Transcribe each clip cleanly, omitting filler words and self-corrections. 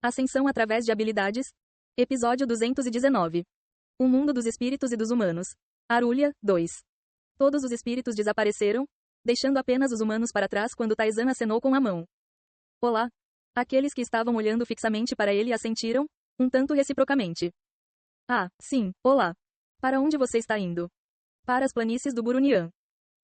Ascensão através de habilidades. Episódio 219. O mundo dos espíritos e dos humanos. Arulha, 2. Todos os espíritos desapareceram, deixando apenas os humanos para trás quando Taizan acenou com a mão. Olá. Aqueles que estavam olhando fixamente para ele assentiram, um tanto reciprocamente. Ah, sim, olá. Para onde você está indo? Para as planícies do Burunian.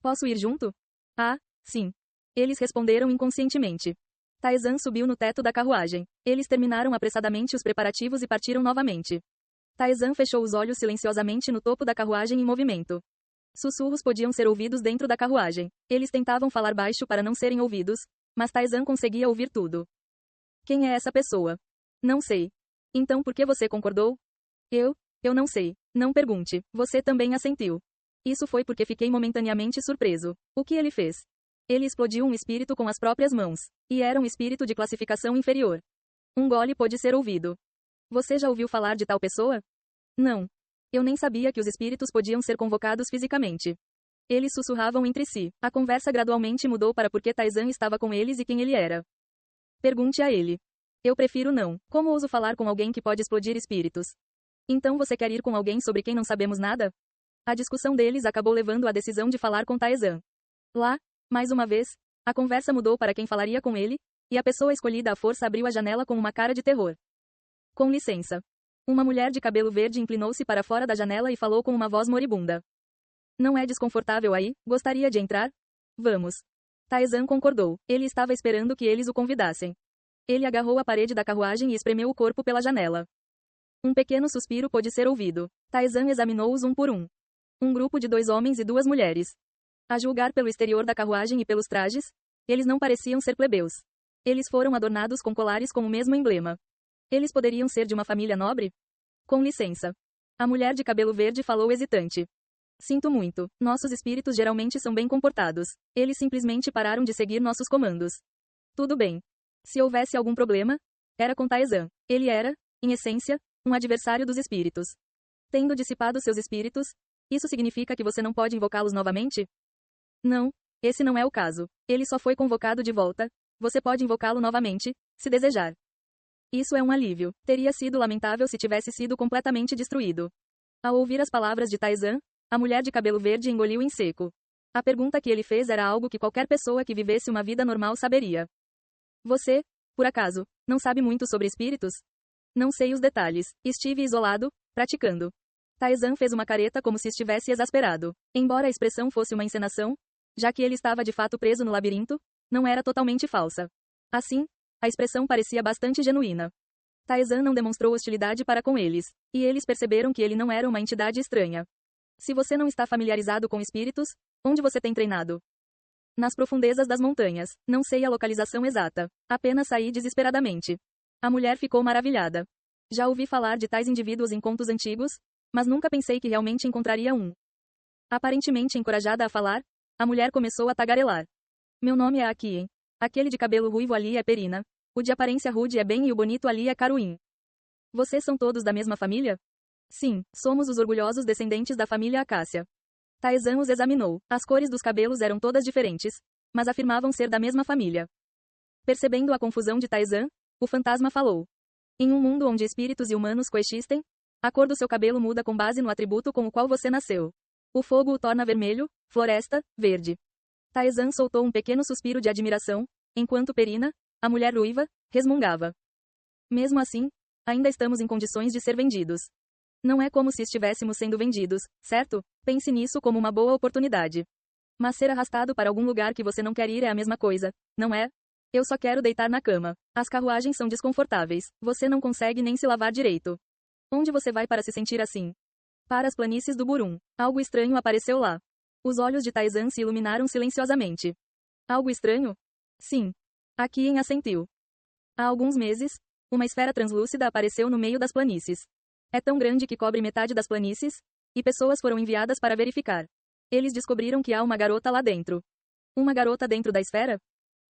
Posso ir junto? Ah, sim. Eles responderam inconscientemente. Taizan subiu no teto da carruagem. Eles terminaram apressadamente os preparativos e partiram novamente. Taizan fechou os olhos silenciosamente no topo da carruagem em movimento. Sussurros podiam ser ouvidos dentro da carruagem. Eles tentavam falar baixo para não serem ouvidos, mas Taizan conseguia ouvir tudo. Quem é essa pessoa? Não sei. Então por que você concordou? Eu não sei. Não pergunte. Você também assentiu. Isso foi porque fiquei momentaneamente surpreso. O que ele fez? Ele explodiu um espírito com as próprias mãos. E era um espírito de classificação inferior. Um gole pôde ser ouvido. Você já ouviu falar de tal pessoa? Não. Eu nem sabia que os espíritos podiam ser convocados fisicamente. Eles sussurravam entre si. A conversa gradualmente mudou para porque Taizan estava com eles e quem ele era. Pergunte a ele. Eu prefiro não. Como ouso falar com alguém que pode explodir espíritos? Então você quer ir com alguém sobre quem não sabemos nada? A discussão deles acabou levando à decisão de falar com Taizan. Lá, mais uma vez, a conversa mudou para quem falaria com ele, e a pessoa escolhida à força abriu a janela com uma cara de terror. Com licença. Uma mulher de cabelo verde inclinou-se para fora da janela e falou com uma voz moribunda. Não é desconfortável aí? Gostaria de entrar? Vamos. Taizan concordou. Ele estava esperando que eles o convidassem. Ele agarrou a parede da carruagem e espremeu o corpo pela janela. Um pequeno suspiro pôde ser ouvido. Taizan examinou-os um por um. Um grupo de 2 homens e 2 mulheres. A julgar pelo exterior da carruagem e pelos trajes, eles não pareciam ser plebeus. Eles foram adornados com colares com o mesmo emblema. Eles poderiam ser de uma família nobre? Com licença. A mulher de cabelo verde falou hesitante. Sinto muito, nossos espíritos geralmente são bem comportados. Eles simplesmente pararam de seguir nossos comandos. Tudo bem. Se houvesse algum problema, era com Taizan. Ele era, em essência, um adversário dos espíritos. Tendo dissipado seus espíritos, isso significa que você não pode invocá-los novamente? Não, esse não é o caso. Ele só foi convocado de volta. Você pode invocá-lo novamente, se desejar. Isso é um alívio. Teria sido lamentável se tivesse sido completamente destruído. Ao ouvir as palavras de Taizan, a mulher de cabelo verde engoliu em seco. A pergunta que ele fez era algo que qualquer pessoa que vivesse uma vida normal saberia. Você, por acaso, não sabe muito sobre espíritos? Não sei os detalhes. Estive isolado, praticando. Taizan fez uma careta como se estivesse exasperado. Embora a expressão fosse uma encenação, já que ele estava de fato preso no labirinto, não era totalmente falsa. Assim, a expressão parecia bastante genuína. Taizan não demonstrou hostilidade para com eles, e eles perceberam que ele não era uma entidade estranha. Se você não está familiarizado com espíritos, onde você tem treinado? Nas profundezas das montanhas. Não sei a localização exata. Apenas saí desesperadamente. A mulher ficou maravilhada. Já ouvi falar de tais indivíduos em contos antigos, mas nunca pensei que realmente encontraria um. Aparentemente encorajada a falar, a mulher começou a tagarelar. Meu nome é Akien. Aquele de cabelo ruivo ali é Perina. O de aparência rude é Ben e o bonito ali é Caruim. Vocês são todos da mesma família? Sim, somos os orgulhosos descendentes da família Acácia. Taizan os examinou. As cores dos cabelos eram todas diferentes, mas afirmavam ser da mesma família. Percebendo a confusão de Taizan, o fantasma falou. Em um mundo onde espíritos e humanos coexistem, a cor do seu cabelo muda com base no atributo com o qual você nasceu. O fogo o torna vermelho, floresta, verde. Taizan soltou um pequeno suspiro de admiração, enquanto Perina, a mulher ruiva, resmungava. Mesmo assim, ainda estamos em condições de ser vendidos. Não é como se estivéssemos sendo vendidos, certo? Pense nisso como uma boa oportunidade. Mas ser arrastado para algum lugar que você não quer ir é a mesma coisa, não é? Eu só quero deitar na cama. As carruagens são desconfortáveis. Você não consegue nem se lavar direito. Onde você vai para se sentir assim? Para as planícies do Burum. Algo estranho apareceu lá. Os olhos de Taizan se iluminaram silenciosamente. Algo estranho? Sim. Akien assentiu. Há alguns meses, uma esfera translúcida apareceu no meio das planícies. É tão grande que cobre metade das planícies, e pessoas foram enviadas para verificar. Eles descobriram que há uma garota lá dentro. Uma garota dentro da esfera?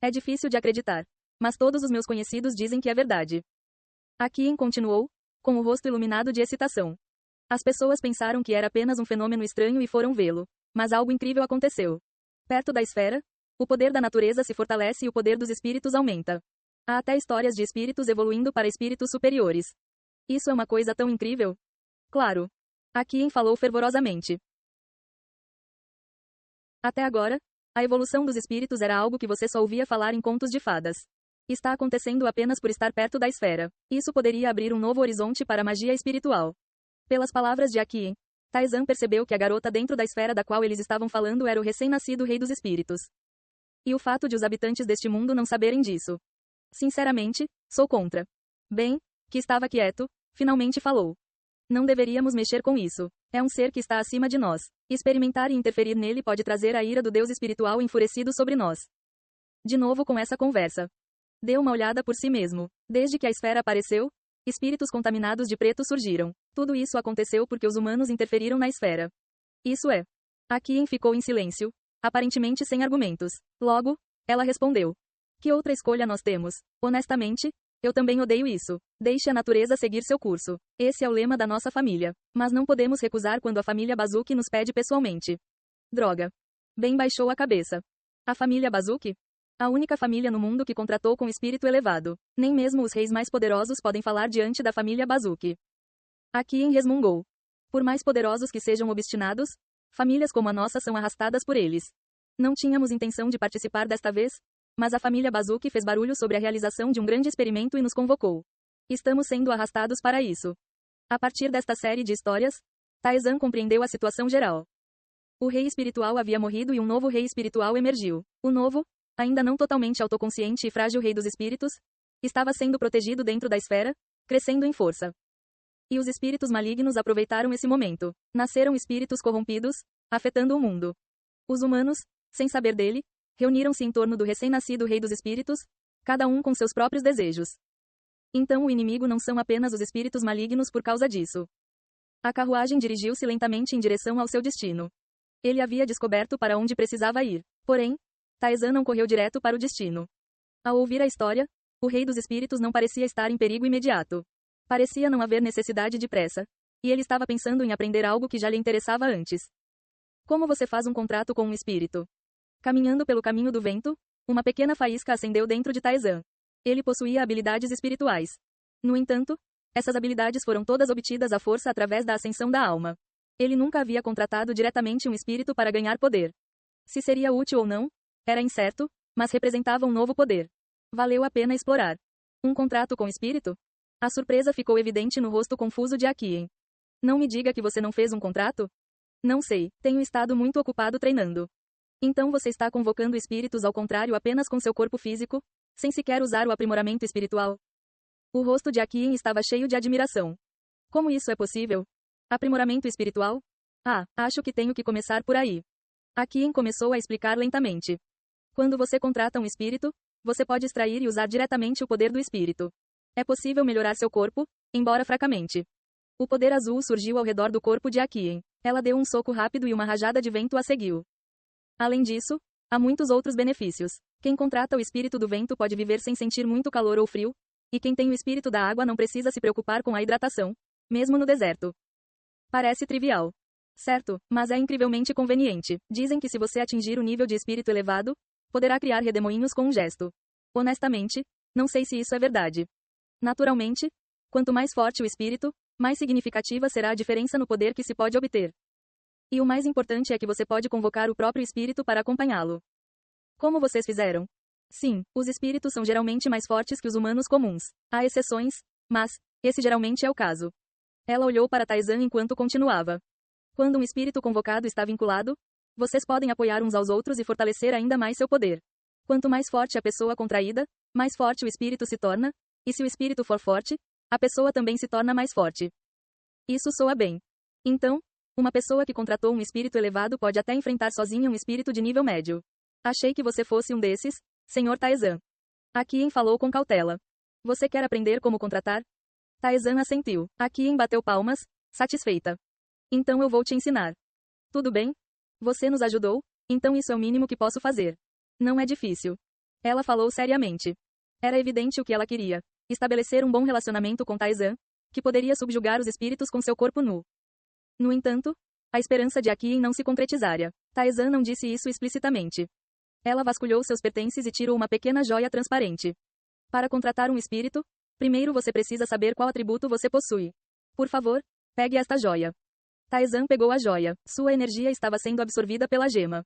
É difícil de acreditar. Mas todos os meus conhecidos dizem que é verdade. Akien continuou, com o rosto iluminado de excitação. As pessoas pensaram que era apenas um fenômeno estranho e foram vê-lo. Mas algo incrível aconteceu. Perto da esfera, o poder da natureza se fortalece e o poder dos espíritos aumenta. Há até histórias de espíritos evoluindo para espíritos superiores. Isso é uma coisa tão incrível. Claro. Aquien falou fervorosamente. Até agora, a evolução dos espíritos era algo que você só ouvia falar em contos de fadas. Está acontecendo apenas por estar perto da esfera. Isso poderia abrir um novo horizonte para a magia espiritual. Pelas palavras de Aquien, Taizan percebeu que a garota dentro da esfera da qual eles estavam falando era o recém-nascido rei dos espíritos. E o fato de os habitantes deste mundo não saberem disso. Sinceramente, sou contra. Bem, que estava quieto, finalmente falou. Não deveríamos mexer com isso. É um ser que está acima de nós. Experimentar e interferir nele pode trazer a ira do Deus espiritual enfurecido sobre nós. De novo com essa conversa. Dê uma olhada por si mesmo. Desde que a esfera apareceu, espíritos contaminados de preto surgiram. Tudo isso aconteceu porque os humanos interferiram na esfera. Isso é. Aquien ficou em silêncio, aparentemente sem argumentos. Logo, ela respondeu. Que outra escolha nós temos? Honestamente, eu também odeio isso. Deixe a natureza seguir seu curso. Esse é o lema da nossa família. Mas não podemos recusar quando a família Bazuki nos pede pessoalmente. Droga. Ben baixou a cabeça. A família Bazuki? A única família no mundo que contratou com espírito elevado. Nem mesmo os reis mais poderosos podem falar diante da família Bazuki. Aquien resmungou. Por mais poderosos que sejam obstinados, famílias como a nossa são arrastadas por eles. Não tínhamos intenção de participar desta vez, mas a família Bazuki fez barulho sobre a realização de um grande experimento e nos convocou. Estamos sendo arrastados para isso. A partir desta série de histórias, Taizan compreendeu a situação geral. O rei espiritual havia morrido e um novo rei espiritual emergiu. O novo, ainda não totalmente autoconsciente e frágil rei dos espíritos, estava sendo protegido dentro da esfera, crescendo em força. E os espíritos malignos aproveitaram esse momento. Nasceram espíritos corrompidos, afetando o mundo. Os humanos, sem saber dele, reuniram-se em torno do recém-nascido rei dos espíritos, cada um com seus próprios desejos. Então o inimigo não são apenas os espíritos malignos por causa disso. A carruagem dirigiu-se lentamente em direção ao seu destino. Ele havia descoberto para onde precisava ir. Porém, Taizan não correu direto para o destino. Ao ouvir a história, o rei dos espíritos não parecia estar em perigo imediato. Parecia não haver necessidade de pressa. E ele estava pensando em aprender algo que já lhe interessava antes. Como você faz um contrato com um espírito? Caminhando pelo caminho do vento, uma pequena faísca acendeu dentro de Taizan. Ele possuía habilidades espirituais. No entanto, essas habilidades foram todas obtidas à força através da ascensão da alma. Ele nunca havia contratado diretamente um espírito para ganhar poder. Se seria útil ou não, era incerto, mas representava um novo poder. Valeu a pena explorar. Um contrato com espírito? A surpresa ficou evidente no rosto confuso de Aquien. Não me diga que você não fez um contrato? Não sei, tenho estado muito ocupado treinando. Então você está convocando espíritos ao contrário apenas com seu corpo físico, sem sequer usar o aprimoramento espiritual? O rosto de Aquien estava cheio de admiração. Como isso é possível? Aprimoramento espiritual? Ah, acho que tenho que começar por aí. Aquien começou a explicar lentamente. Quando você contrata um espírito, você pode extrair e usar diretamente o poder do espírito. É possível melhorar seu corpo, embora fracamente. O poder azul surgiu ao redor do corpo de Aquien. Ela deu um soco rápido e uma rajada de vento a seguiu. Além disso, há muitos outros benefícios. Quem contrata o espírito do vento pode viver sem sentir muito calor ou frio, e quem tem o espírito da água não precisa se preocupar com a hidratação, mesmo no deserto. Parece trivial. Certo, mas é incrivelmente conveniente. Dizem que se você atingir o nível de espírito elevado, poderá criar redemoinhos com um gesto. Honestamente, não sei se isso é verdade. Naturalmente, quanto mais forte o espírito, mais significativa será a diferença no poder que se pode obter. E o mais importante é que você pode convocar o próprio espírito para acompanhá-lo. Como vocês fizeram? Sim, os espíritos são geralmente mais fortes que os humanos comuns. Há exceções, mas esse geralmente é o caso. Ela olhou para Taizan enquanto continuava. Quando um espírito convocado está vinculado, vocês podem apoiar uns aos outros e fortalecer ainda mais seu poder. Quanto mais forte a pessoa contraída, mais forte o espírito se torna, e se o espírito for forte, a pessoa também se torna mais forte. Isso soa bem. Então, uma pessoa que contratou um espírito elevado pode até enfrentar sozinha um espírito de nível médio. Achei que você fosse um desses, Sr. Taizan. Aquien falou com cautela. Você quer aprender como contratar? Taizan assentiu. Aquien bateu palmas, satisfeita. Então eu vou te ensinar. Tudo bem? Você nos ajudou, então isso é o mínimo que posso fazer. Não é difícil. Ela falou seriamente. Era evidente o que ela queria. Estabelecer um bom relacionamento com Taizan, que poderia subjugar os espíritos com seu corpo nu. No entanto, a esperança de Aquien não se concretizara. Taizan não disse isso explicitamente. Ela vasculhou seus pertences e tirou uma pequena joia transparente. Para contratar um espírito, primeiro você precisa saber qual atributo você possui. Por favor, pegue esta joia. Taizan pegou a joia. Sua energia estava sendo absorvida pela gema.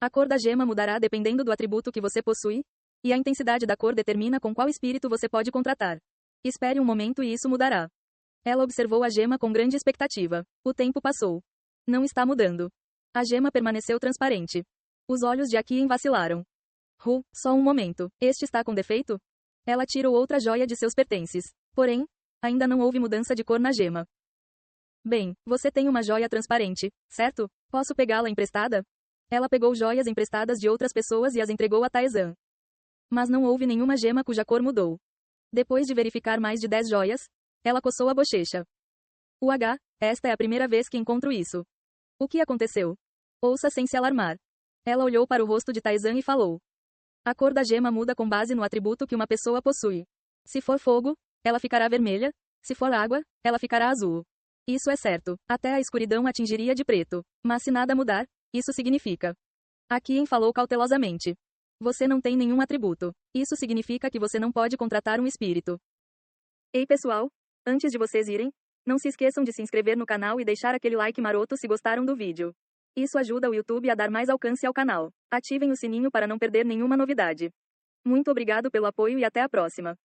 A cor da gema mudará dependendo do atributo que você possui, e a intensidade da cor determina com qual espírito você pode contratar. Espere um momento e isso mudará. Ela observou a gema com grande expectativa. O tempo passou. Não está mudando. A gema permaneceu transparente. Os olhos de Akien vacilaram. Só um momento. Este está com defeito? Ela tirou outra joia de seus pertences. Porém, ainda não houve mudança de cor na gema. Bem, você tem uma joia transparente, certo? Posso pegá-la emprestada? Ela pegou joias emprestadas de outras pessoas e as entregou a Taizan. Mas não houve nenhuma gema cuja cor mudou. Depois de verificar mais de 10 joias, ela coçou a bochecha. Esta é a primeira vez que encontro isso. O que aconteceu? Ouça sem se alarmar. Ela olhou para o rosto de Taizan e falou. A cor da gema muda com base no atributo que uma pessoa possui. Se for fogo, ela ficará vermelha, se for água, ela ficará azul. Isso é certo. Até a escuridão atingiria de preto. Mas se nada mudar, isso significa. Akien falou cautelosamente. Você não tem nenhum atributo. Isso significa que você não pode contratar um espírito. Ei pessoal, antes de vocês irem, não se esqueçam de se inscrever no canal e deixar aquele like maroto se gostaram do vídeo. Isso ajuda o YouTube a dar mais alcance ao canal. Ativem o sininho para não perder nenhuma novidade. Muito obrigado pelo apoio e até a próxima.